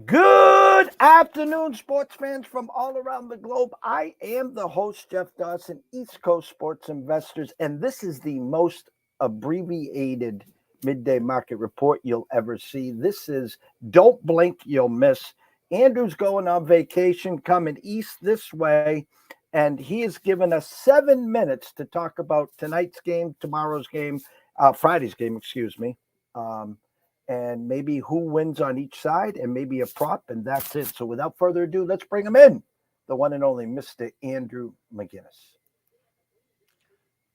Good afternoon, sports fans from all around the globe. I am the host, Jeff Dawson, East Coast Sports Investors, and this is the most abbreviated midday market report you'll ever see. This is Don't Blink, You'll Miss. Andrew's going on vacation, coming east this way, and he has given us 7 minutes to talk about tonight's game, tomorrow's game, Friday's game, excuse me. And maybe who wins on each side and maybe a prop, and that's it. So without further ado, let's bring him in, the one and only Mr. Andrew McInnis.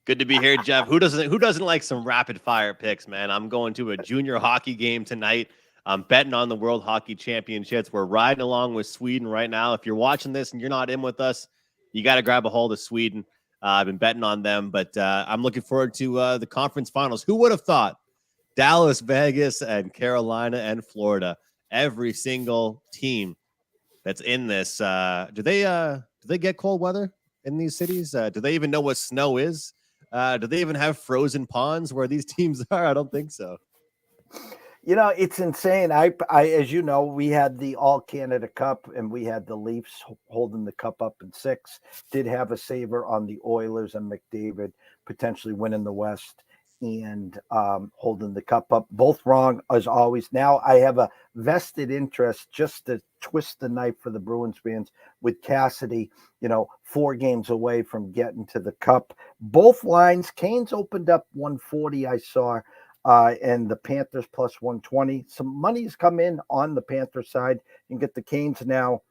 Good to be here, Jeff. Who doesn't like some rapid fire picks, man? I'm going to a junior hockey game tonight. I'm betting on the World Hockey Championships. We're riding along with Sweden right now. If you're watching this and you're not in with us, you got to grab a hold of Sweden. I've been betting on them, but I'm looking forward to the conference finals. Who would have thought? Dallas, Vegas, and Carolina and Florida. Every single team that's in this. Do they get cold weather in these cities? Do they even know what snow is? Do they even have frozen ponds where these teams are? I don't think so. You know, it's insane. I as you know, we had the All Canada Cup and we had the Leafs holding the cup up in 6. Did have a saver on the Oilers and McDavid potentially winning the West and holding the cup up. Both wrong as always. Now I have a vested interest just to twist the knife for the Bruins fans with Cassidy, 4 games away from getting to the cup. Both lines, Canes opened up 140, I saw, and the Panthers plus 120. Some money's come in on the Panther side. You can get the Canes now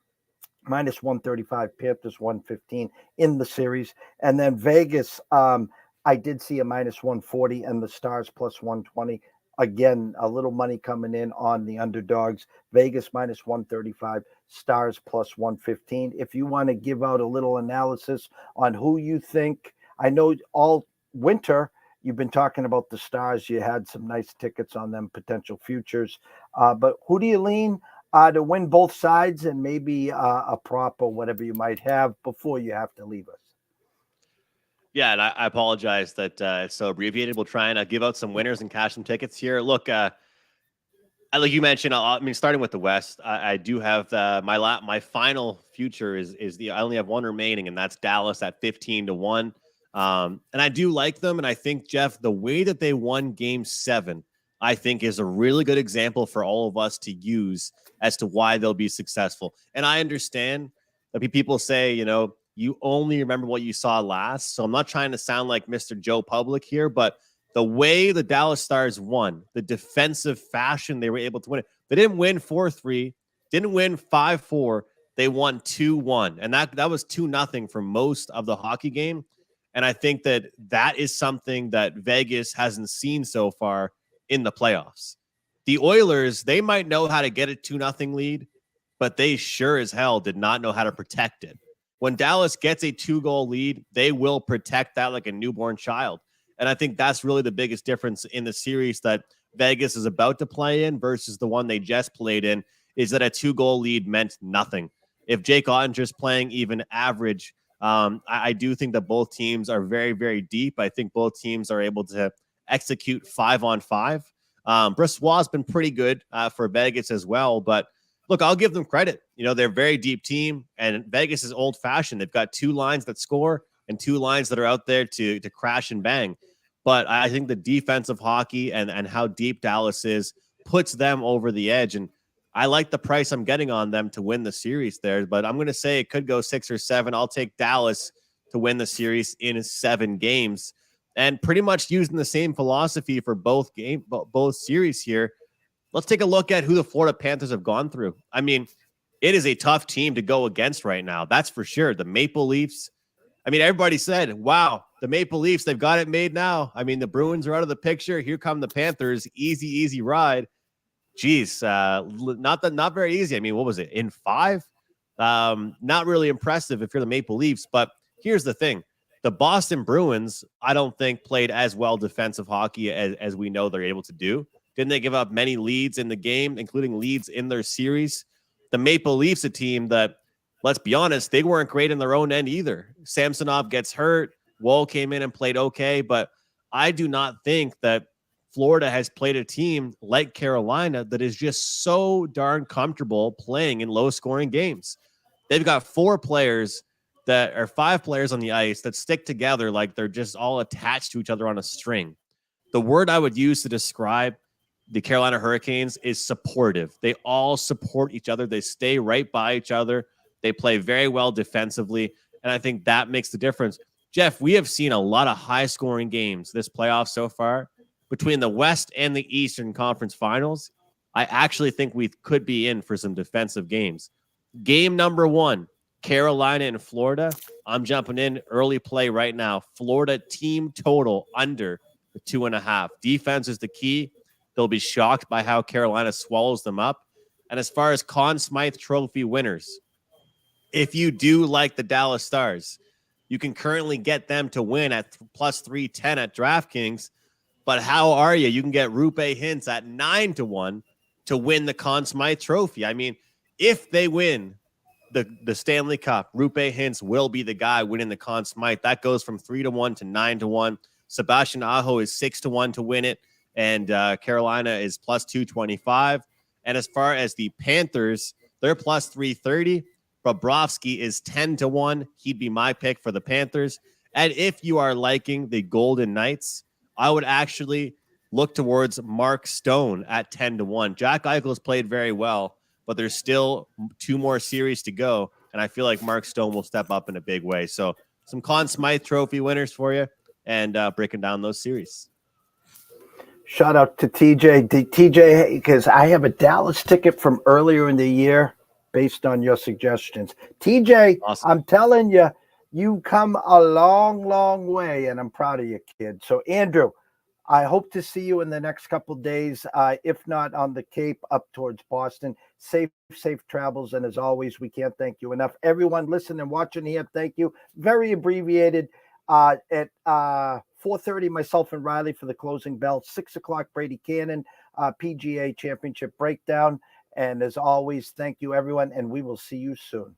minus 135, Panthers 115 in the series. And then Vegas, I did see a minus 140 and the Stars plus 120. Again, a little money coming in on the underdogs. Vegas minus 135, Stars plus 115. If you want to give out a little analysis on who you think, I know all winter you've been talking about the Stars. You had some nice tickets on them, potential futures. But who do you lean to win both sides and maybe a prop or whatever you might have before you have to leave us? Yeah, and I apologize that it's so abbreviated. We'll try and give out some winners and cash some tickets here. Look, like you mentioned, starting with the West, I do have my final future is I only have one remaining, and that's Dallas at 15-1. And I do like them, and I think, Jeff, the way that they won Game 7, I think is a really good example for all of us to use as to why they'll be successful. And I understand that people say, you only remember what you saw last. So I'm not trying to sound like Mr. Joe Public here, but the way the Dallas Stars won, the defensive fashion they were able to win it. They didn't win 4-3, didn't win 5-4. They won 2-1. And that was 2-0 for most of the hockey game. And I think that is something that Vegas hasn't seen so far in the playoffs. The Oilers, they might know how to get a 2-0 lead, but they sure as hell did not know how to protect it. When Dallas gets a 2-goal lead, they will protect that like a newborn child. And I think that's really the biggest difference in the series that Vegas is about to play in versus the one they just played in, is that a 2-goal lead meant nothing. If Jake Ottinger's playing even average, I do think that both teams are very, very deep. I think both teams are able to execute 5-on-5. Brissois been pretty good for Vegas as well, but look, I'll give them credit. They're a very deep team, and Vegas is old-fashioned. They've got 2 lines that score and 2 lines that are out there to crash and bang. But I think the defensive hockey and how deep Dallas is puts them over the edge, and I like the price I'm getting on them to win the series there, but I'm going to say it could go 6 or 7. I'll take Dallas to win the series in 7 games, and pretty much using the same philosophy for both series here. Let's take a look at who the Florida Panthers have gone through. I mean, it is a tough team to go against right now. That's for sure. The Maple Leafs. I mean, everybody said, wow, the Maple Leafs, they've got it made now. I mean, the Bruins are out of the picture. Here come the Panthers. Easy ride. Geez, not very easy. I mean, what was it, in 5? Not really impressive if you're the Maple Leafs. But here's the thing. The Boston Bruins, I don't think, played as well defensive hockey as we know they're able to do. Didn't they give up many leads in the game, including leads in their series? The Maple Leafs, a team that, let's be honest, they weren't great in their own end either. Samsonov gets hurt. Wall came in and played okay, but I do not think that Florida has played a team like Carolina that is just so darn comfortable playing in low-scoring games. They've got 5 players on the ice that stick together like they're just all attached to each other on a string. The word I would use to describe the Carolina Hurricanes is supportive. They all support each other. They stay right by each other. They play very well defensively, and I think that makes the difference. Jeff, we have seen a lot of high-scoring games this playoff so far. Between the West and the Eastern Conference Finals, I actually think we could be in for some defensive games. Game number 1, Carolina and Florida. I'm jumping in early play right now. Florida team total under the 2.5. Defense is the key. They'll be shocked by how Carolina swallows them up. And as far as Conn Smythe Trophy winners, if you do like the Dallas Stars, you can currently get them to win at plus 310 at DraftKings. But how are you? You can get Rupe Hintz at 9-1 to win the Conn Smythe Trophy. I mean, if they win the Stanley Cup, Rupe Hintz will be the guy winning the Conn Smythe. That goes from 3-1 to 9-1. Sebastian Aho is 6-1 to win it, and Carolina is plus 225. And as far as the Panthers, they're plus 330. Bobrovsky is 10-1. He'd be my pick for the Panthers. And if you are liking the Golden Knights, I would actually look towards Mark Stone at 10-1. Jack Eichel's played very well, but there's still 2 more series to go, and I feel like Mark Stone will step up in a big way. So some Conn Smythe Trophy winners for you, and breaking down those series. Shout out to TJ. TJ, because I have a Dallas ticket from earlier in the year based on your suggestions. TJ, awesome. I'm telling you, you come a long, long way, and I'm proud of you, kid. So, Andrew, I hope to see you in the next couple of days, if not on the Cape, up towards Boston. Safe travels, and as always, we can't thank you enough. Everyone listening and watching here, thank you. Very abbreviated. At 4:30, myself and Riley for the closing bell. 6 o'clock, Brady Cannon, PGA Championship breakdown. And as always, thank you, everyone, and we will see you soon.